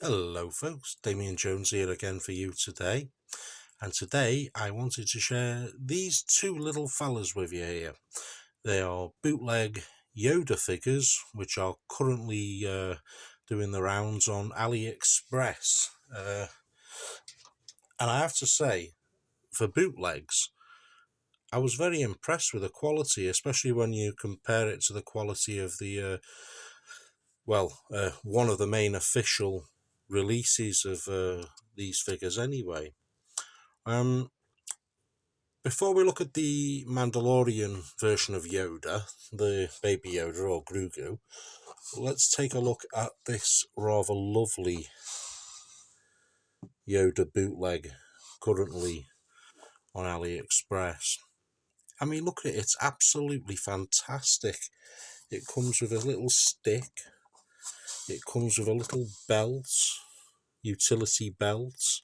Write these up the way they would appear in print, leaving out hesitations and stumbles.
Hello folks, Damien Jones here again for you today, and today I wanted to share these two little fellas with you here. They are bootleg Yoda figures which are currently doing the rounds on AliExpress, and I have to say, for bootlegs, I was very impressed with the quality, especially when you compare it to the quality of the one of the main official releases of these figures anyway. Before we look at the Mandalorian version of Yoda, the Baby Yoda or Grogu, let's take a look at this rather lovely Yoda bootleg currently on AliExpress. I mean, look at it, it's absolutely fantastic. It comes with a little stick, it comes with a little belt, utility belt,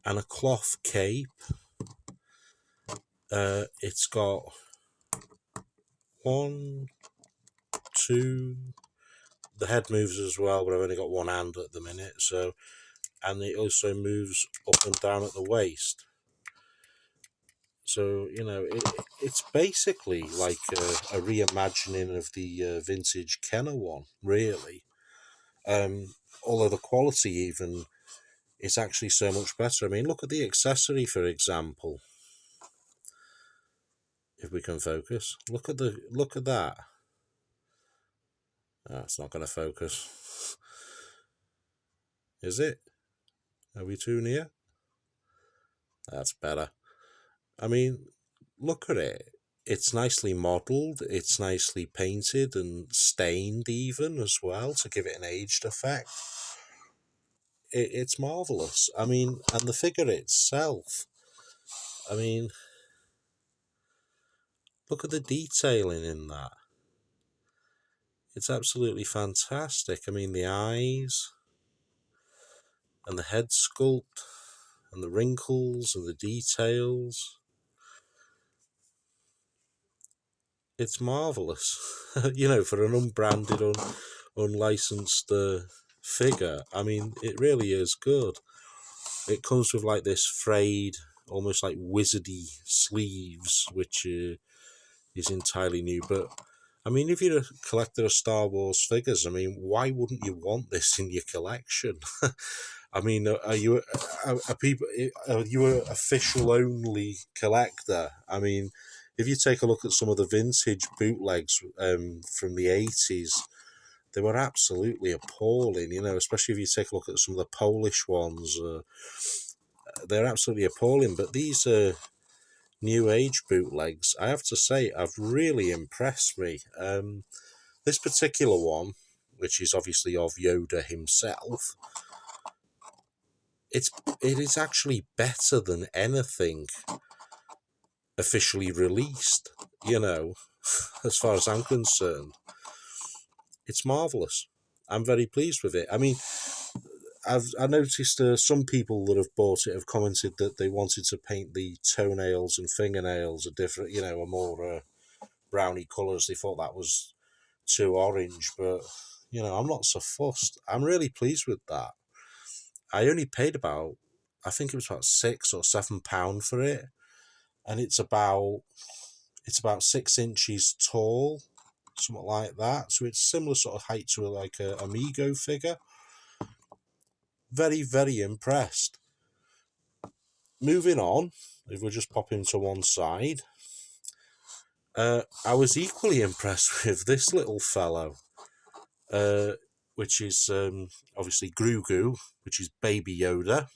and a cloth cape. It's got one, two, the head moves as well, but I've only got one hand at the minute, so, and it also moves up and down at the waist. So, you know, it's basically like a reimagining of the vintage Kenner one, really. Although the quality even is actually so much better. I mean, look at the accessory, for example. If we can focus, look at that. Oh, it's not going to focus. Is it? Are we too near? That's better. I mean, look at it. It's nicely modelled, it's nicely painted and stained even as well to give it an aged effect. It's marvellous. I mean, and the figure itself, I mean, look at the detailing in that. It's absolutely fantastic. I mean, the eyes and the head sculpt and the wrinkles and the details. It's marvellous. You know, for an unbranded, unlicensed figure, I mean, it really is good. It comes with like this frayed, almost like wizardy sleeves, which is entirely new. But I mean, if you're a collector of Star Wars figures, I mean, why wouldn't you want this in your collection? I mean, are you an official only collector? I mean, if you take a look at some of the vintage bootlegs from the 80s, they were absolutely appalling, you know, especially if you take a look at some of the Polish ones. They're absolutely appalling. But these new age bootlegs, I have to say, have really impressed me. This particular one, which is obviously of Yoda himself, it is actually better than anything officially released, you know, as far as I'm concerned. It's marvellous. I'm very pleased with it. I mean, I noticed some people that have bought it have commented that they wanted to paint the toenails and fingernails a different, you know, a more browny colours. They thought that was too orange, but, you know, I'm not so fussed. I'm really pleased with that. I only paid about, I think it was about £6 or £7 for it, and it's about 6 inches tall, something like that. So it's similar sort of height to like a Amigo figure. Very, very impressed. Moving on, if we just pop into one side, I was equally impressed with this little fellow, which is obviously Grogu, which is Baby Yoda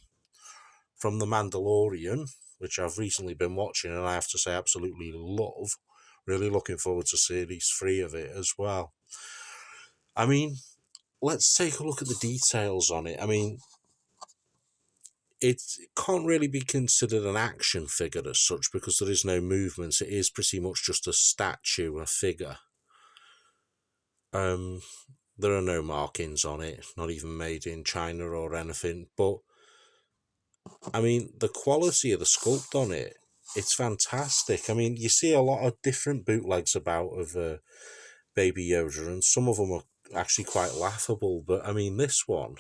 from The Mandalorian, which I've recently been watching, and I have to say absolutely love. Really looking forward to series 3 of it as well. I mean, let's take a look at the details on it. I mean, it can't really be considered an action figure as such because there is no movement. It is pretty much just a statue, a figure. There are no markings on it, not even made in China or anything. But, I mean, the quality of the sculpt on it, it's fantastic. I mean, you see a lot of different bootlegs about of Baby Yoda, and some of them are actually quite laughable. But, I mean, this one,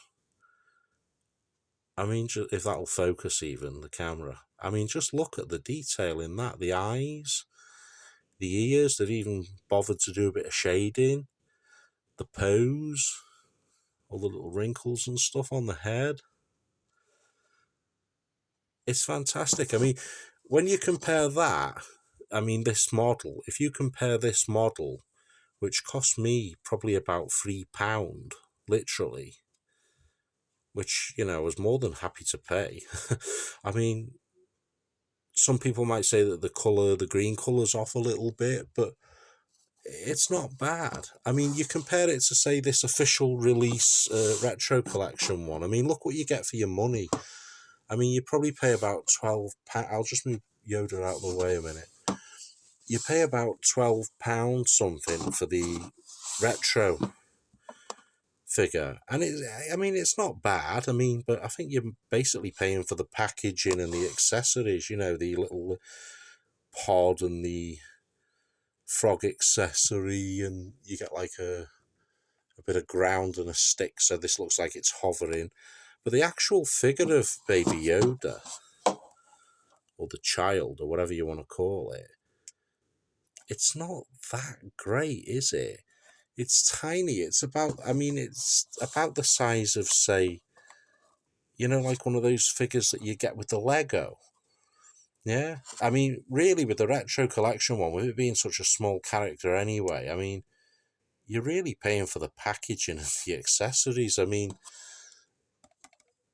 I mean, if that'll focus even, the camera. I mean, just look at the detail in that. The eyes, the ears, they've even bothered to do a bit of shading. The pose, all the little wrinkles and stuff on the head. It's fantastic. I mean, when you compare that, I mean, this model, if you compare this model, which cost me probably about £3, literally, which, you know, I was more than happy to pay. I mean, some people might say that the green colour's off a little bit, but it's not bad. I mean, you compare it to, say, this official release retro collection one. I mean, look what you get for your money. I mean, you probably pay about £12. I'll just move Yoda out of the way a minute. You pay about £12 something for the retro figure, and I mean, it's not bad. I mean, but I think you're basically paying for the packaging and the accessories. You know, the little pod and the frog accessory, and you get like a bit of ground and a stick, so this looks like it's hovering. But the actual figure of Baby Yoda, or the child, or whatever you want to call it, it's not that great, is it? It's tiny. It's about, I mean, it's about the size of, say, you know, like one of those figures that you get with the Lego. Yeah. I mean, really, with the retro collection one, with it being such a small character anyway, I mean, you're really paying for the packaging and the accessories. I mean,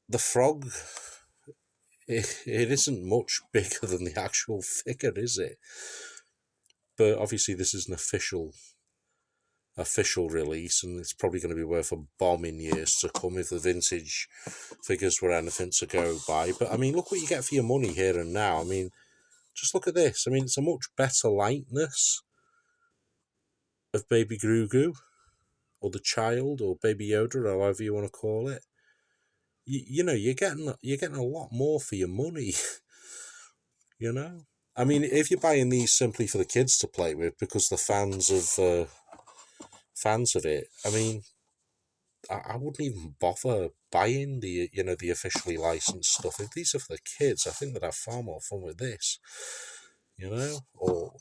the frog, it isn't much bigger than the actual figure, is it? But obviously, this is an official release, and it's probably going to be worth a bomb in years to come if the vintage figures were anything to go by. But I mean, look what you get for your money here and now. I mean, just look at this. I mean, it's a much better likeness of Baby Grogu, or the child, or Baby Yoda, or however you want to call it. You know, you're getting a lot more for your money. You know, I mean, if you're buying these simply for the kids to play with because they're fans of it, I mean, I wouldn't even bother buying the officially licensed stuff. If these are for the kids, I think they'd have far more fun with this, or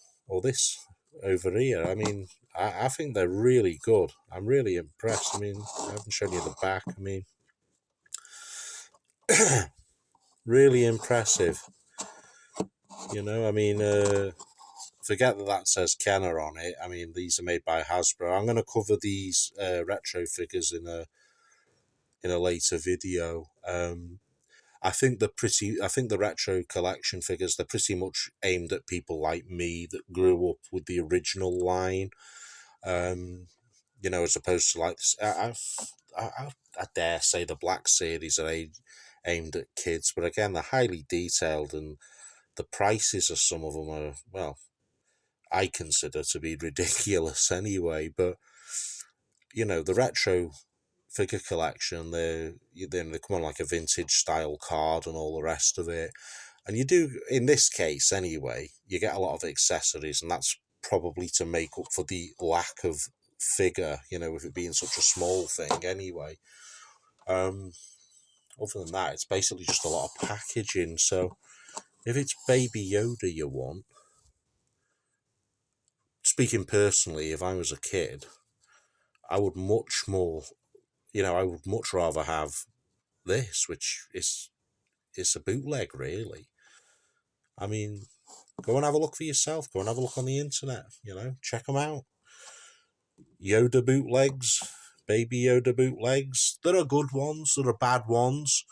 this over here. I mean, I think they're really good. I'm really impressed. I mean, I haven't shown you the back. I mean, really impressive. I mean, forget that says Kenner on it. I mean, these are made by Hasbro. I'm going to cover these retro figures in a later video. I think the retro collection figures, they're pretty much aimed at people like me that grew up with the original line. As opposed to like this. I dare say the Black Series are aimed at kids, but again, they're highly detailed, and the prices of some of them are, well, I consider to be ridiculous anyway. But the retro figure collection, they come on like a vintage style card and all the rest of it. And you do, in this case anyway, you get a lot of accessories, and that's probably to make up for the lack of figure, with it being such a small thing anyway. Other than that, it's basically just a lot of packaging. So if it's Baby Yoda you want, speaking personally, if I was a kid, I would much more, I would much rather have this, which is a bootleg, really. I mean, go and have a look for yourself. Go and have a look on the internet, check them out. Yoda bootlegs, Baby Yoda bootlegs. There are good ones, there are bad ones.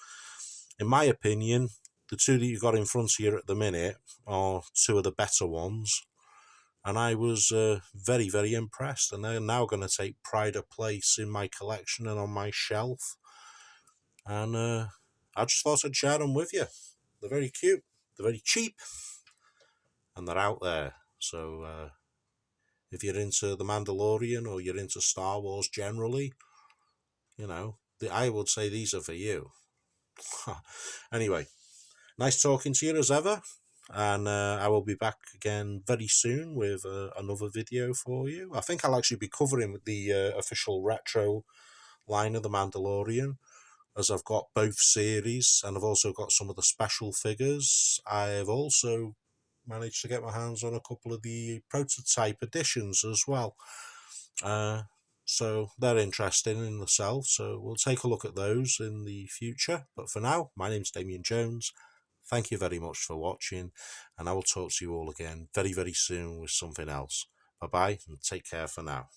In my opinion, the two that you got in front of you at the minute are two of the better ones. And I was very, very impressed. And they're now going to take pride of place in my collection and on my shelf. And I just thought I'd share them with you. They're very cute. They're very cheap. And they're out there. So if you're into The Mandalorian, or you're into Star Wars generally, I would say these are for you. Anyway, nice talking to you as ever. And I will be back again very soon with another video for you. I think I'll actually be covering the official retro line of The Mandalorian. as I've got both series, and I've also got some of the special figures. I've also managed to get my hands on a couple of the prototype editions as well. So they're interesting in themselves, so we'll take a look at those in the future. But for now, my name's Damien Jones. Thank you very much for watching, and I will talk to you all again very, very soon with something else. Bye bye, and take care for now.